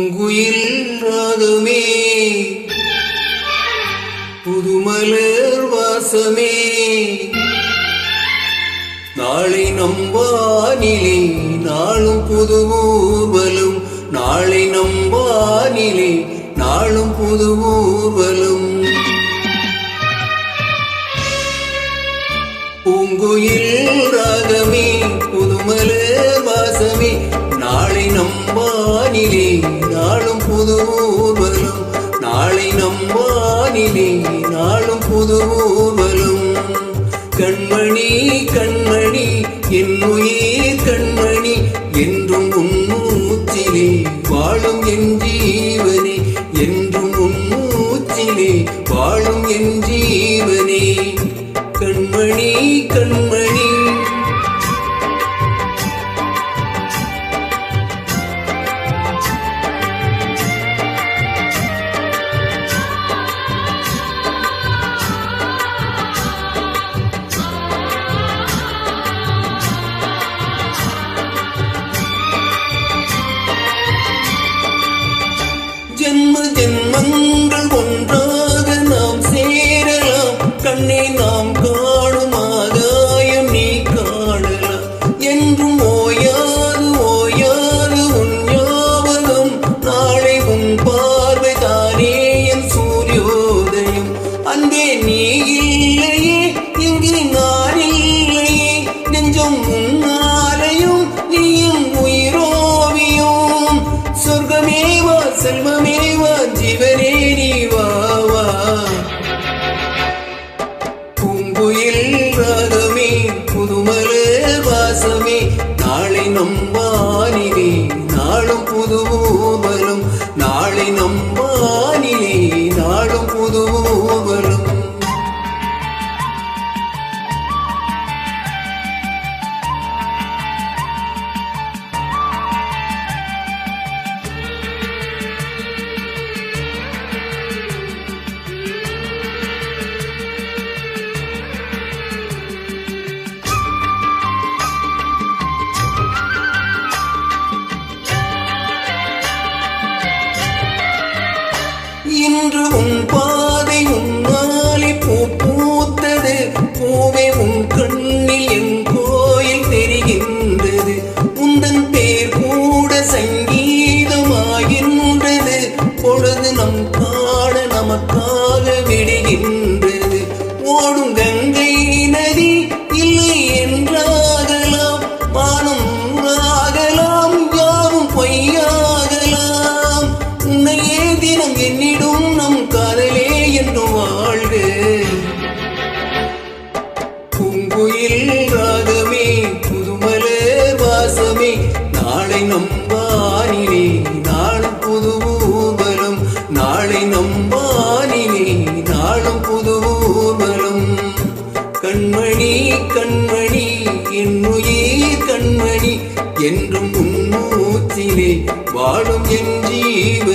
பூங்குயில் ராகமே புதுமலர் வாசமே நாளை நம்பானிலே நாளும் புது ஊர்வலம் நாளை நம்பானிலே நாளும் புது ஊர்வலம் பூங்குயில் ராகமே புதுமலர் வாசமே நாளை நம்பானிலே நாளும் புது ஊர்வலம் நாளை நம்பானிலே நாளும் புது ஊர்வலம் கண்மணி கண்மணி என் உயிர் கண்மணி என்றும் உன் மூச்சிலே வாழும் என் ஜீவனே என்றும் உன் மூச்சிலே வாழும் என் ஜீவனே கண்மணி கண்மணி ஜென்ம ஜென்மங்கள் ஒன்றாக நாம் சேரலாம் கண்ணே நாம் காணும் ஆகாயம் நீ காணலாம் என்றும் ஓயாது ஓயாது உன் ஞாபகம் நாளை உன் பார்வை தானே என் சூரியோதயம் அன்பே நீ இல்லையே இங்கு நான் இல்லையே நெஞ்சம் உன்னாலையும் நீயும் உயிரோவியும் சொர்க்கமேவா செல்வமேவா ஜீவனே நீ வாவா பூங்குயில் ராகமே புதுமலர் வாசமே நாளை நம்பானிலே நாளும் புது ஊர்வலம் நாளை நம்பானிலே நாளும் புது ஊர்வலம் இன்று உன் பாதை உன்னாலே பூ பூத்தது பூவே உன் கண்ணில் என் கோயில் தெரிகின்றது உந்தன் பேர் கூட சங்கீதமாகின்றது பொழுது நம் காண நமக்காக விடுகின்றது ஓடும் கங்கை நதி இல்லை என்றாகலாம் வானம் ஆகலாம் யாவும் பொய்யாகலாம் உன்னையே தினம் என்னிடும் நம் காதலே என்று வாழ்க பூங்குயில் ராகமே புதுமலர் வாசமே நாளை நம்பானிலே நாளும் புது ஊர்வலம் நாளை நம்பானிலே நாளும் புது ஊர்வலம் கண்மணி கண்மணி என் உயிர் கண்மணி என்றும் உன் மூச்சிலே வாழும் என் ஜீவ